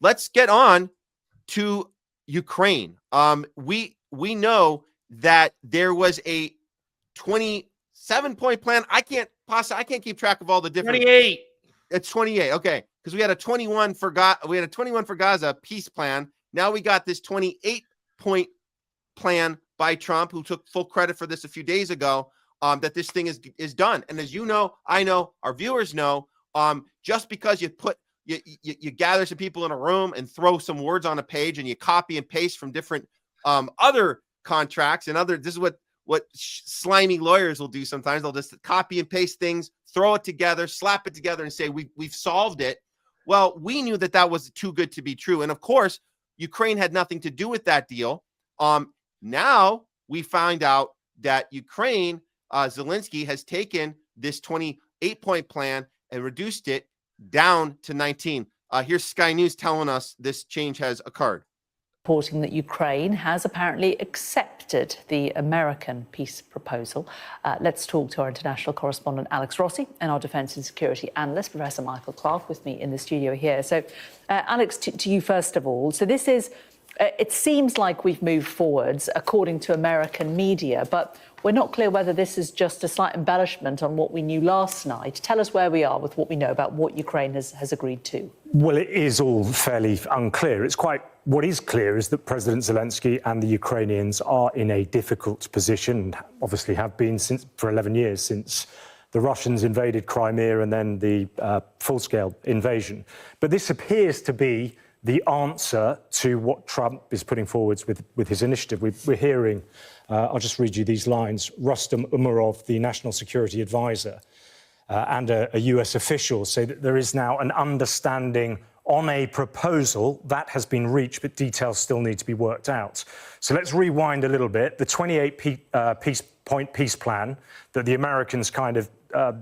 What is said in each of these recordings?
let's get on to Ukraine. We know that there was a 27-point plan. I can't keep track of all the different. 28. It's 28. Okay, because we had a 21 for Gaza peace plan. Now we got this 28-point plan by Trump, who took full credit for this a few days ago. That this thing is done. And as you know, I know, our viewers know, just because you gather some people in a room and throw some words on a page and you copy and paste from different other contracts and this is what slimy lawyers will do sometimes. They'll just copy and paste things, throw it together, slap it together and say, we've solved it. Well, we knew that was too good to be true. And of course, Ukraine had nothing to do with that deal. Now we find out that Ukraine, Zelensky has taken this 28-point plan and reduced it down to 19. Here's Sky News telling us this change has occurred. Reporting that Ukraine has apparently accepted the American peace proposal. Let's talk to our international correspondent, Alex Rossi, and our defence and security analyst, Professor Michael Clark, with me in the studio here. So, Alex, to you first of all. So this is, it seems like we've moved forwards, according to American media, but we're not clear whether this is just a slight embellishment on what we knew last night. Tell us where we are with what we know about what Ukraine has agreed to. Well, it is all fairly unclear. What is clear is that President Zelensky and the Ukrainians are in a difficult position, obviously have been for 11 years since the Russians invaded Crimea and then the full-scale invasion. But this appears to be the answer to what Trump is putting forwards with his initiative. We're hearing, I'll just read you these lines, Rustam Umerov, the national security advisor, and a US official say that there is now an understanding on a proposal that has been reached, but details still need to be worked out. So let's rewind a little bit. The 28-point peace plan that the Americans kind of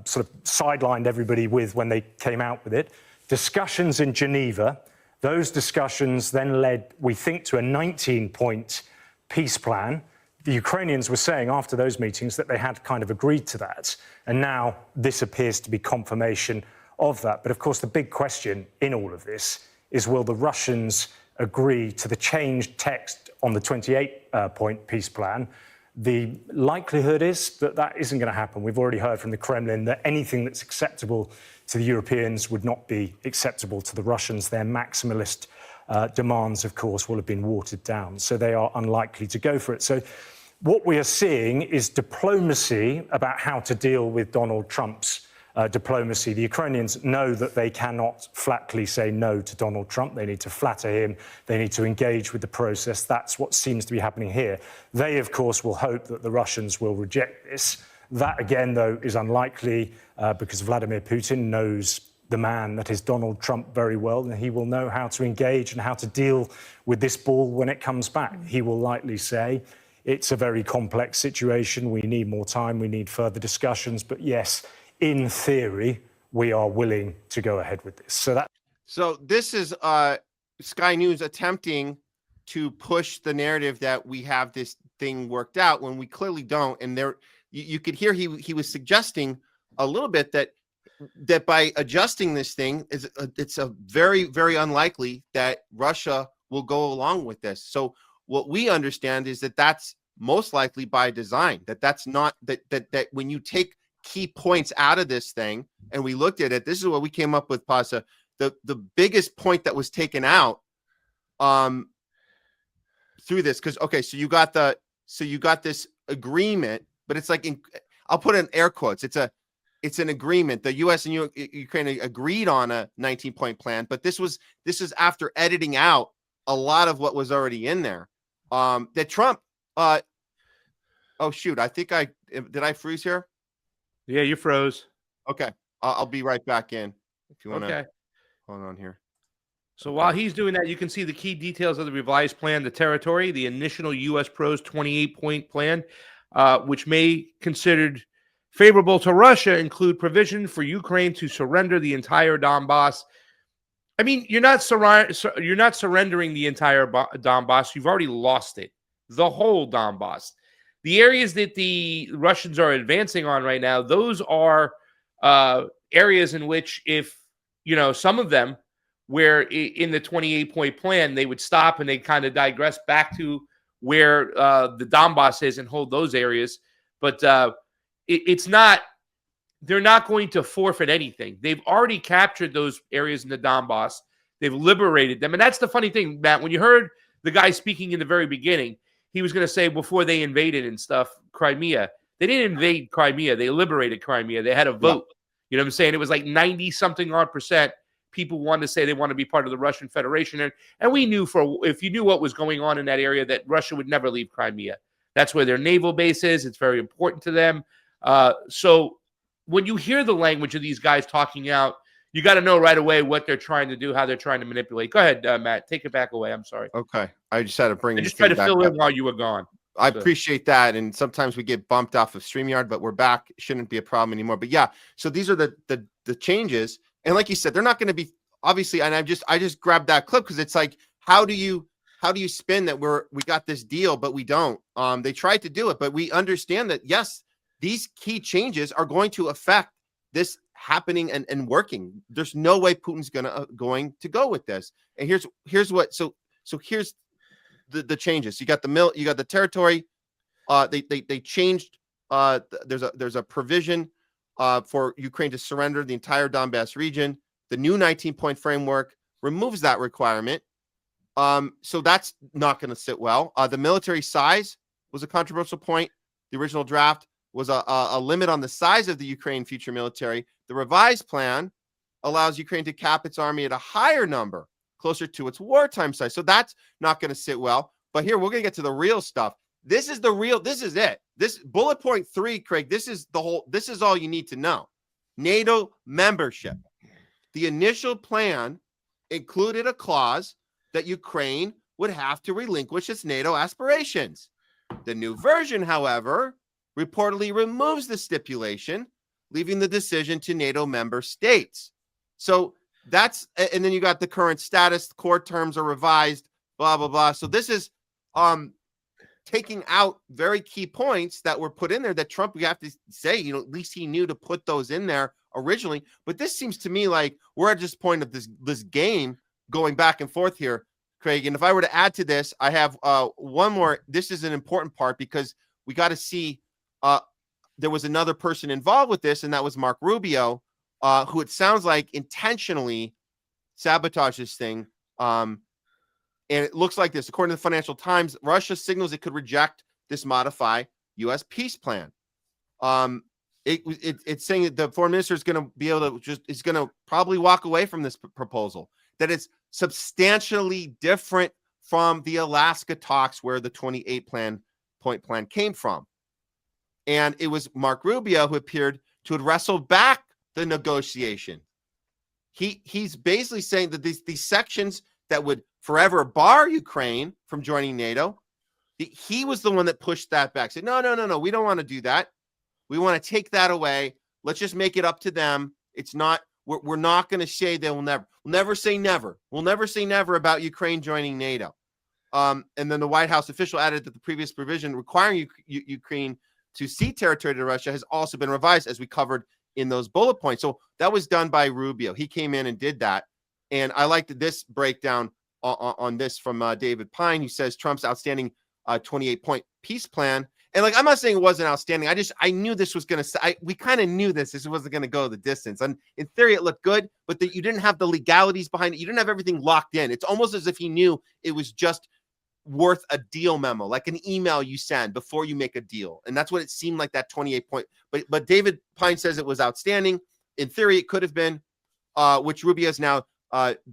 sort of sidelined everybody with when they came out with it, discussions in Geneva. Those discussions then led, we think, to a 19-point peace plan. The Ukrainians were saying after those meetings that they had kind of agreed to that. And now this appears to be confirmation of that. But of course, the big question in all of this is, will the Russians agree to the changed text on the 28-point peace plan? The likelihood is that that isn't going to happen. We've already heard from the Kremlin that anything that's acceptable to the Europeans would not be acceptable to the Russians. Their maximalist demands, of course, will have been watered down. So they are unlikely to go for it. So what we are seeing is diplomacy about how to deal with Donald Trump's diplomacy. The Ukrainians know that they cannot flatly say no to Donald Trump. They need to flatter him. They need to engage with the process. That's what seems to be happening here. They, of course, will hope that the Russians will reject this. That, again, though, is unlikely because Vladimir Putin knows the man that is Donald Trump very well, and he will know how to engage and how to deal with this ball when it comes back. He will likely say, it's a very complex situation. We need more time. We need further discussions. But yes, in theory, we are willing to go ahead with this. So this is Sky News attempting to push the narrative that we have this thing worked out when we clearly don't. And you could hear he was suggesting a little bit that by adjusting this thing, it's a very, very unlikely that Russia will go along with this. So what we understand is that that's most likely by design, that's not that when you take key points out of this thing and we looked at it, this is what we came up with, Pasa. The biggest point that was taken out through this, because so you got this agreement, but it's like I'll put it in air quotes. It's an agreement. The U.S. and Ukraine agreed on a 19-point plan, but this is after editing out a lot of what was already in there. That Trump. Oh shoot! I think did I freeze here? Yeah, you froze. Okay, I'll be right back in if you want to. Okay. Hold on here. So while he's doing that, you can see the key details of the revised plan, the territory, the initial U.S. pros 28-point plan, which may considered favorable to Russia, include provision for Ukraine to surrender the entire Donbass. I mean, you're not surrendering the entire Donbass. You've already lost it, the whole Donbass. The areas that the Russians are advancing on right now, those are areas in which, if some of them where in the 28-point plan, they would stop and they kind of digress back to where the Donbass is and hold those areas. But it's not, they're not going to forfeit anything. They've already captured those areas in the Donbass. They've liberated them. And that's the funny thing, Matt, when you heard the guy speaking in the very beginning, he was going to say before they invaded and stuff, Crimea. They didn't invade Crimea. They liberated Crimea. They had a vote. Yeah. You know what I'm saying? It was like 90-something odd percent people wanted to say they want to be part of the Russian Federation. And we knew if you knew what was going on in that area, that Russia would never leave Crimea. That's where their naval base is. It's very important to them. So when you hear the language of these guys talking out, you got to know right away what they're trying to do, how they're trying to manipulate. Go ahead, Matt. Take it back away. I'm sorry. Okay. I just had to bring. I just tried to fill in while you were gone. I appreciate that. And sometimes we get bumped off of StreamYard, but we're back. It shouldn't be a problem anymore. But yeah, so these are the changes. And like you said, they're not going to be obviously. And I just grabbed that clip because it's like, how do you spin that we got this deal, but we don't? They tried to do it, but we understand that yes, these key changes are going to affect this happening and working. There's no way Putin's going to go with this. And here's what. So here's the changes. You got the territory. They changed. There's a provision for Ukraine to surrender the entire Donbass region. The new 19-point framework removes that requirement. So that's not going to sit well. The military size was a controversial point. The original draft was a limit on the size of the Ukraine future military. The revised plan allows Ukraine to cap its army at a higher number, closer to its wartime size. So that's not going to sit well. But here, we're going to get to the real stuff. This is it. This bullet point 3, Craig, this is all you need to know. NATO membership. The initial plan included a clause that Ukraine would have to relinquish its NATO aspirations. The new version, however, reportedly removes the stipulation, leaving the decision to NATO member states. So that's, and then you got the current status, the core terms are revised, blah, blah, blah. So this is taking out very key points that were put in there that Trump, we have to say, at least he knew to put those in there originally. But this seems to me like we're at this point of this game going back and forth here, Craig. And if I were to add to this, I have one more. This is an important part because we got to see there was another person involved with this, and that was Mark Rubio, who it sounds like intentionally sabotaged this thing. And it looks like this. According to the Financial Times, Russia signals it could reject this modified U.S. peace plan. It's saying that the foreign minister is going to be able to is going to probably walk away from this proposal, that it's substantially different from the Alaska talks where the 28-point plan came from. And it was Mark Rubio who appeared to have wrestled back the negotiation. He's basically saying that these sections that would forever bar Ukraine from joining NATO, he was the one that pushed that back. Said, no, we don't want to do that. We want to take that away. Let's just make it up to them. It's not, we're not going to say they will never. We'll never say never. We'll never say never about Ukraine joining NATO. And then the White House official added that the previous provision requiring Ukraine to cede territory to Russia has also been revised, as we covered in those bullet points. So that was done by Rubio. He came in and did that. And I liked this breakdown on this from David Pine, who says Trump's outstanding 28-point peace plan. And I'm not saying it wasn't outstanding. I knew this was going to, we kind of knew this wasn't going to go the distance. And in theory, it looked good, but you didn't have the legalities behind it. You didn't have everything locked in. It's almost as if he knew it was just worth a deal memo, like an email you send before you make a deal. And that's what it seemed like, that 28-point. But David Pine says it was outstanding. In theory, it could have been, which Rubio has now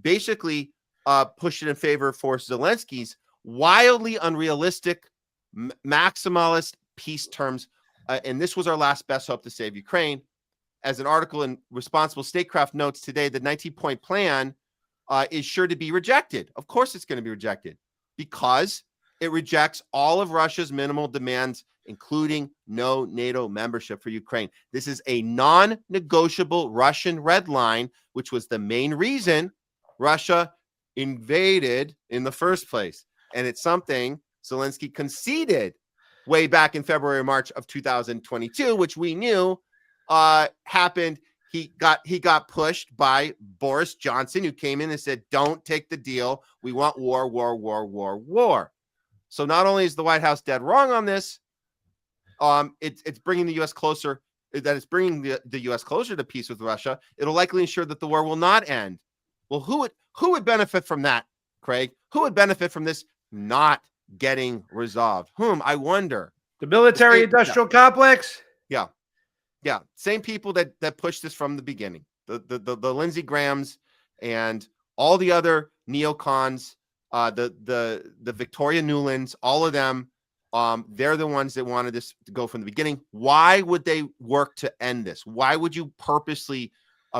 basically pushed it in favor for Zelensky's wildly unrealistic, maximalist peace terms. And this was our last best hope to save Ukraine. As an article in Responsible Statecraft notes today, the 19-point plan is sure to be rejected. Of course it's going to be rejected, because it rejects all of Russia's minimal demands, including no NATO membership for Ukraine. This is a non-negotiable Russian red line, which was the main reason Russia invaded in the first place. And it's something Zelensky conceded way back in February or March of 2022, which we knew happened he got pushed by Boris Johnson, who came in and said, "Don't take the deal. We want war, war, war, war, war." So not only is the White House dead wrong on this, it's bringing the U.S. closer. That it's bringing the U.S. closer to peace with Russia. It'll likely ensure that the war will not end. Well, who would benefit from that, Craig? Who would benefit from this not getting resolved? Whom, I wonder. The military-industrial complex? Yeah. Same people that pushed this from the beginning. The Lindsey Grahams and all the other neocons, the Victoria Nulands, all of them, they're the ones that wanted this to go from the beginning. Why would they work to end this? Why would you purposely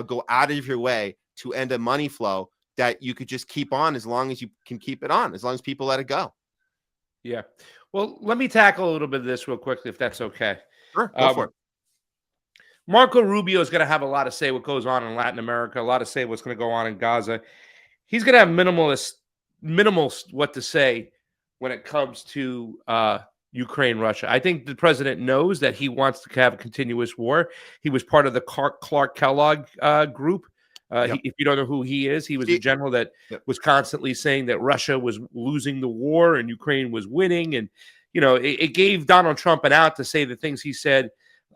go out of your way to end a money flow that you could just keep on as long as you can keep it on, as long as people let it go? Yeah. Well, let me tackle a little bit of this real quickly, if that's okay. Sure, go for it. Marco Rubio is going to have a lot to say what goes on in Latin America, a lot to say what's going to go on in Gaza. He's going to have minimal what to say when it comes to Ukraine, Russia. I think the president knows that he wants to have a continuous war. He was part of the Clark Kellogg group. If you don't know who he is, he was a general that was constantly saying that Russia was losing the war and Ukraine was winning. And, it gave Donald Trump an out to say the things he said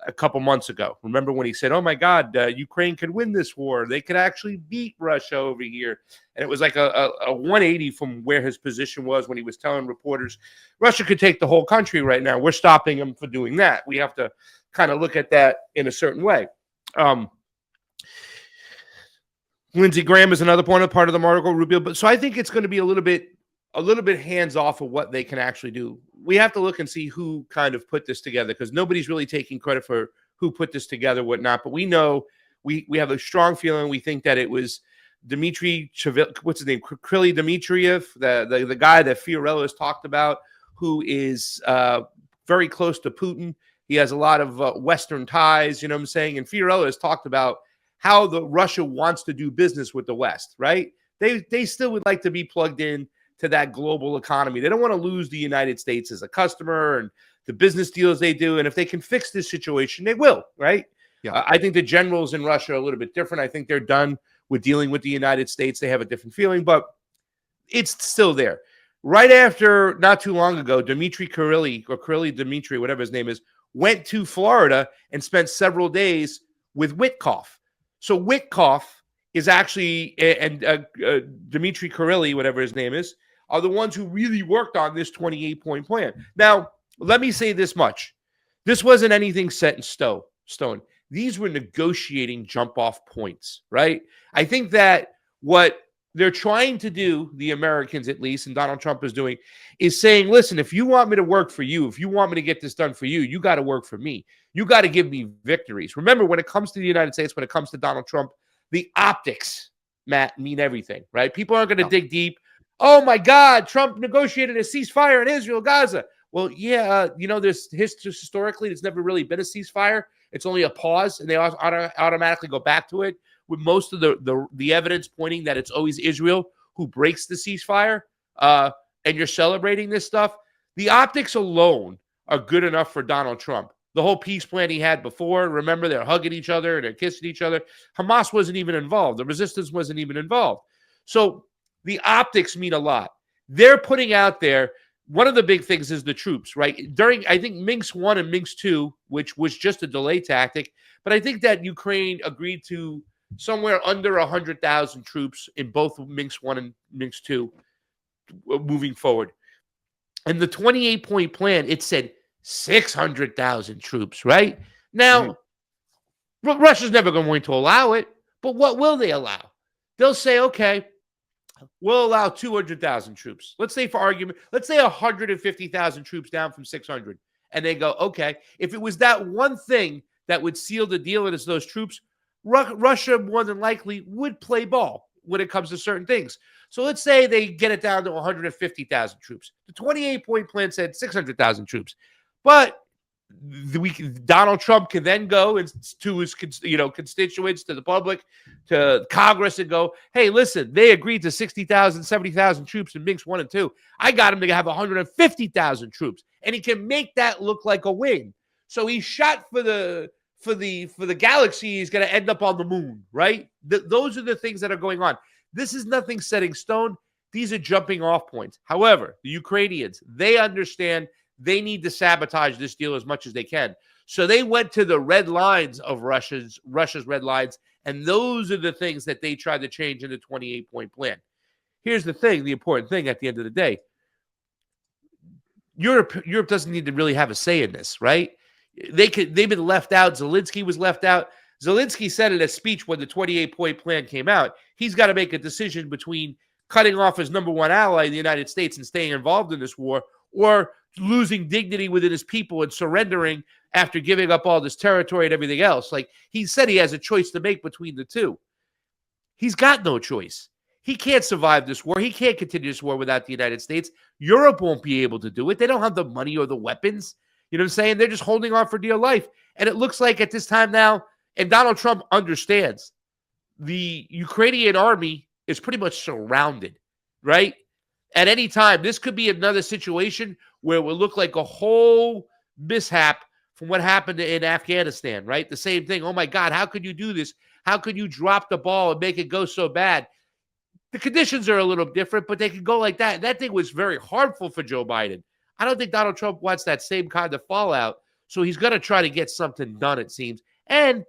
a couple months ago. Remember when he said, "Oh my God, Ukraine could win this war. They could actually beat Russia over here." And it was like a 180 from where his position was when he was telling reporters, Russia could take the whole country right now. We're stopping them for doing that. We have to kind of look at that in a certain way. Lindsey Graham is another part of the Marco Rubio. But so I think it's going to be a little bit hands off of what they can actually do. We have to look and see who kind of put this together, because nobody's really taking credit for who put this together, whatnot. But we know we have a strong feeling. We think that it was Dmitry, what's his name? Kryly Dmitriev, the guy that Fiorello has talked about, who is very close to Putin. He has a lot of Western ties, you know what I'm saying? And Fiorello has talked about how Russia wants to do business with the West, right? They still would like to be plugged in to that global economy. They don't want to lose the United States as a customer and the business deals they do. And if they can fix this situation, they will, right? Yeah. I think the generals in Russia are a little bit different. I think they're done with dealing with the United States. They have a different feeling, but it's still there. Right after, not too long ago, Kryly Dmitry, whatever his name is, went to Florida and spent several days with Witkoff. So Witkoff is actually, and Dmitry Kryly, whatever his name is, are the ones who really worked on this 28-point plan. Now, let me say this much. This wasn't anything set in stone. These were negotiating jump-off points, right? I think that what they're trying to do, the Americans at least, and Donald Trump is doing, is saying, listen, if you want me to work for you, if you want me to get this done for you, you got to work for me. You got to give me victories. Remember, when it comes to the United States, when it comes to Donald Trump, the optics, Matt, mean everything, right? People aren't going to dig deep. Oh, my God, Trump negotiated a ceasefire in Israel, Gaza. Well, yeah, there's historically, it's never really been a ceasefire. It's only a pause, and they automatically go back to it, with most of the evidence pointing that it's always Israel who breaks the ceasefire, and you're celebrating this stuff. The optics alone are good enough for Donald Trump. The whole peace plan he had before, remember, they're hugging each other and they're kissing each other. Hamas wasn't even involved. The resistance wasn't even involved. So the optics mean a lot. They're putting out there, one of the big things is the troops, right? During, I think, Minsk 1 and Minsk 2, which was just a delay tactic, but I think that Ukraine agreed to somewhere under 100,000 troops in both Minsk 1 and Minsk 2 moving forward. And the 28-point plan, it said 600,000 troops, right? Now, Russia's never going to allow it, but what will they allow? They'll say, okay, we'll allow 200,000 troops. Let's say, for argument, let's say 150,000 troops down from 600. And they go, okay, if it was that one thing that would seal the deal, and it's those troops, Russia more than likely would play ball when it comes to certain things. So let's say they get it down to 150,000 troops. The 28-point plan said 600,000 troops. But Donald Trump can then go to his constituents, to the public, to Congress, and go, hey, listen, they agreed to 60,000, 70,000 troops in Minsk 1 and 2. I got him to have 150,000 troops. And he can make that look like a win. So he shot for for the galaxy is going to end up on the moon, right? Those are the things that are going on. This is nothing set in stone. These are jumping off points. However, the Ukrainians, they understand they need to sabotage this deal as much as they can. So they went to the red lines of Russia's red lines, and those are the things that they tried to change in the 28-point plan. Here's the thing, the important thing at the end of the day. Europe doesn't need to really have a say in this, right? They've been left out. Zelensky was left out. Zelensky said in a speech when the 28-point plan came out, he's got to make a decision between cutting off his number one ally, the United States, and staying involved in this war, or losing dignity within his people and surrendering after giving up all this territory and everything else. Like, he said he has a choice to make between the two. He's got no choice. He can't survive this war. He can't continue this war without the United States. Europe won't be able to do it. They don't have the money or the weapons. You know what I'm saying? They're just holding on for dear life. And it looks like at this time now, and Donald Trump understands, the Ukrainian army is pretty much surrounded, right? At any time, this could be another situation where it will look like a whole mishap from what happened in Afghanistan, right? The same thing. Oh, my God, how could you do this? How could you drop the ball and make it go so bad? The conditions are a little different, but they could go like that. And that thing was very harmful for Joe Biden. I don't think Donald Trump wants that same kind of fallout. So he's going to try to get something done, it seems. And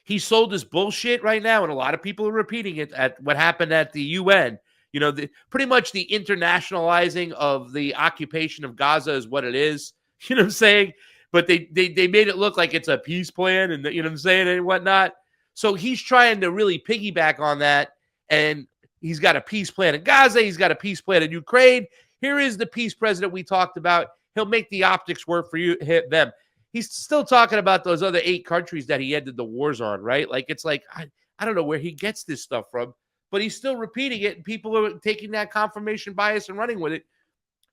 he sold this bullshit right now, and a lot of people are repeating it at what happened at the UN. You know, pretty much the internationalizing of the occupation of Gaza is what it is. You know what I'm saying? But they made it look like it's a peace plan, and you know what I'm saying, and whatnot. So he's trying to really piggyback on that, and he's got a peace plan in Gaza. He's got a peace plan in Ukraine. Here is the peace president we talked about. He'll make the optics work for you, them. He's still talking about those other 8 countries that he ended the wars on, right? Like, it's like, I don't know where he gets this stuff from, but he's still repeating it, and people are taking that confirmation bias and running with it.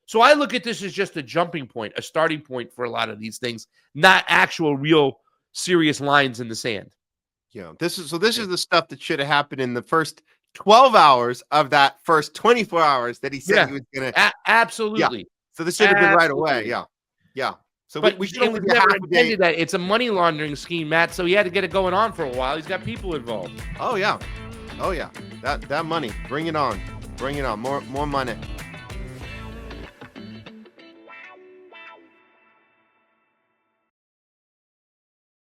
So I look at this as just a jumping point, a starting point for a lot of these things, not actual, real, serious lines in the sand. Yeah, this is the stuff that should have happened in the first 12 hours of that first 24 hours that he said he was going to. Absolutely. Yeah. So this should have been right away. Yeah. Yeah. So but we should only be never half a day. intended that. It's a money laundering scheme, Matt. So he had to get it going on for a while. He's got people involved. Oh yeah. That money. Bring it on. Bring it on. More money.